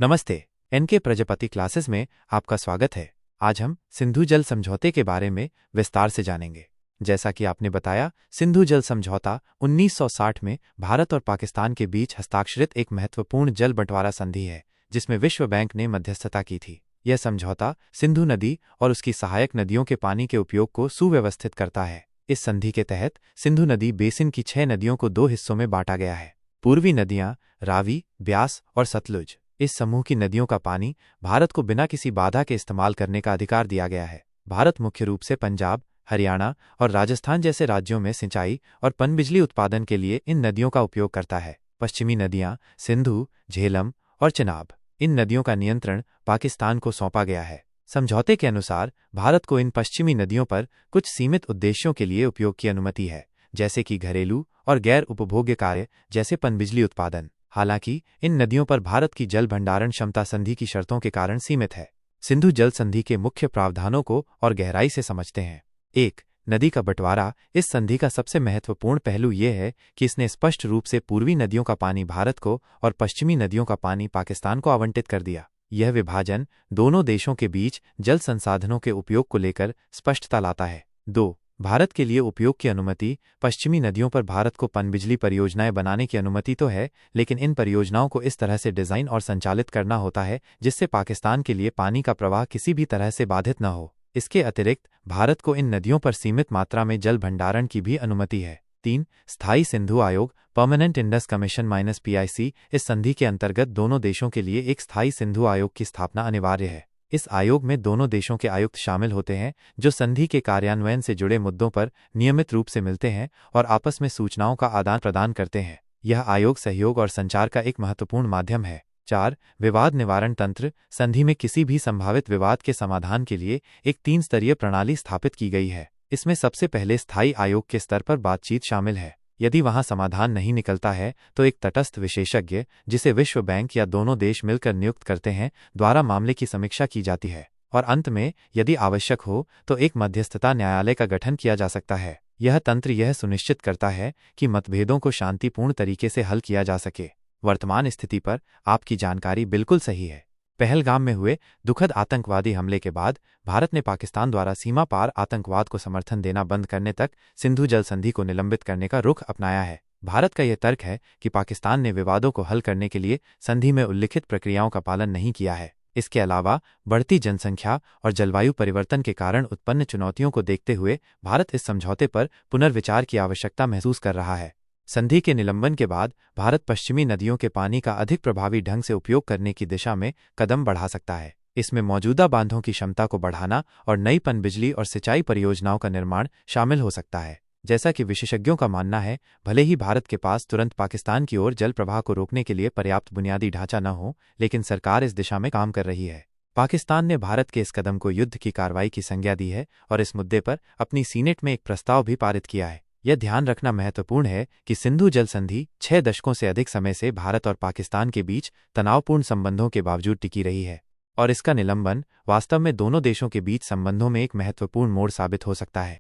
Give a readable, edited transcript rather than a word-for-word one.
नमस्ते। N K Prajapati classes में आपका स्वागत है। आज हम सिंधु जल समझौते के बारे में विस्तार से जानेंगे। जैसा कि आपने बताया, सिंधु जल समझौता 1960 में भारत और पाकिस्तान के बीच हस्ताक्षरित एक महत्वपूर्ण जल बंटवारा संधि है, जिसमें विश्व बैंक ने मध्यस्थता की थी। यह समझौता सिंधु नदी और उसकी सहायक नदियों के पानी के उपयोग को सुव्यवस्थित करता है। इस संधि के तहत सिंधु नदी बेसिन की 6 नदियों को 2 हिस्सों में बांटा गया है। पूर्वी नदियां रावी, ब्यास और सतलुज। इस समूह की नदियों का पानी भारत को बिना किसी बाधा के इस्तेमाल करने का अधिकार दिया गया है। भारत मुख्य रूप से पंजाब, हरियाणा और राजस्थान जैसे राज्यों में सिंचाई और पनबिजली उत्पादन के लिए इन नदियों का उपयोग करता है। पश्चिमी नदियां सिंधु, झेलम और चिनाब। इन नदियों का नियंत्रण पाकिस्तान को सौंपा गया है। समझौते के अनुसार भारत को इन पश्चिमी नदियों पर कुछ सीमित उद्देश्यों के लिए उपयोग की अनुमति है, जैसे कि घरेलू और गैर उपभोग्य कार्य जैसे पनबिजली उत्पादन। हालांकि इन नदियों पर भारत की जल भंडारण क्षमता संधि की शर्तों के कारण सीमित है। सिंधु जल संधि के मुख्य प्रावधानों को और गहराई से समझते हैं। 1. नदी का बंटवारा। इस संधि का सबसे महत्वपूर्ण पहलू यह है कि इसने स्पष्ट रूप से पूर्वी नदियों का पानी भारत को और पश्चिमी नदियों का पानी पाकिस्तान को आवंटित कर दिया। यह विभाजन दोनों देशों के बीच जल संसाधनों के उपयोग को लेकर स्पष्टता लाता है। 2. भारत के लिए उपयोग की अनुमति। पश्चिमी नदियों पर भारत को पनबिजली परियोजनाएं बनाने की अनुमति तो है, लेकिन इन परियोजनाओं को इस तरह से डिजाइन और संचालित करना होता है जिससे पाकिस्तान के लिए पानी का प्रवाह किसी भी तरह से बाधित न हो। इसके अतिरिक्त भारत को इन नदियों पर सीमित मात्रा में जल भंडारण की भी अनुमति है। 3. स्थायी सिंधु आयोग परमानेंट इंडस कमीशन (PIC). इस संधि के अंतर्गत दोनों देशों के लिए एक स्थायी सिंधु आयोग की स्थापना अनिवार्य है। इस आयोग में दोनों देशों के आयुक्त शामिल होते हैं, जो संधि के कार्यान्वयन से जुड़े मुद्दों पर नियमित रूप से मिलते हैं और आपस में सूचनाओं का आदान प्रदान करते हैं। यह आयोग सहयोग और संचार का एक महत्वपूर्ण माध्यम है। 4. विवाद निवारण तंत्र। संधि में किसी भी संभावित विवाद के समाधान के लिए एक 3 स्तरीय प्रणाली स्थापित की गई है। इसमें सबसे पहले स्थायी आयोग के स्तर पर बातचीत शामिल है। यदि वहां समाधान नहीं निकलता है तो एक तटस्थ विशेषज्ञ, जिसे विश्व बैंक या दोनों देश मिलकर नियुक्त करते हैं, द्वारा मामले की समीक्षा की जाती है। और अंत में, यदि आवश्यक हो तो एक मध्यस्थता न्यायालय का गठन किया जा सकता है। यह तंत्र यह सुनिश्चित करता है कि मतभेदों को शांतिपूर्ण तरीके से हल किया जा सके। वर्तमान स्थिति पर आपकी जानकारी बिल्कुल सही है। पहलगाम में हुए दुखद आतंकवादी हमले के बाद भारत ने पाकिस्तान द्वारा सीमा पार आतंकवाद को समर्थन देना बंद करने तक सिंधु जल संधि को निलंबित करने का रुख अपनाया है। भारत का यह तर्क है कि पाकिस्तान ने विवादों को हल करने के लिए संधि में उल्लिखित प्रक्रियाओं का पालन नहीं किया है। इसके अलावा बढ़ती जनसंख्या और जलवायु परिवर्तन के कारण उत्पन्न चुनौतियों को देखते हुए भारत इस समझौते पर पुनर्विचार की आवश्यकता महसूस कर रहा है। संधि के निलंबन के बाद भारत पश्चिमी नदियों के पानी का अधिक प्रभावी ढंग से उपयोग करने की दिशा में कदम बढ़ा सकता है। इसमें मौजूदा बांधों की क्षमता को बढ़ाना और नई पनबिजली और सिंचाई परियोजनाओं का निर्माण शामिल हो सकता है। जैसा कि विशेषज्ञों का मानना है, भले ही भारत के पास तुरंत पाकिस्तान की ओर जल प्रवाह को रोकने के लिए पर्याप्त बुनियादी ढांचा न हो, लेकिन सरकार इस दिशा में काम कर रही है। पाकिस्तान ने भारत के इस कदम को युद्ध की कार्रवाई की संज्ञा दी है और इस मुद्दे पर अपनी सीनेट में एक प्रस्ताव भी पारित किया है। यह ध्यान रखना महत्वपूर्ण है कि सिंधु जल संधि 6 दशकों से अधिक समय से भारत और पाकिस्तान के बीच तनावपूर्ण संबंधों के बावजूद टिकी रही है, और इसका निलंबन वास्तव में दोनों देशों के बीच संबंधों में एक महत्वपूर्ण मोड़ साबित हो सकता है।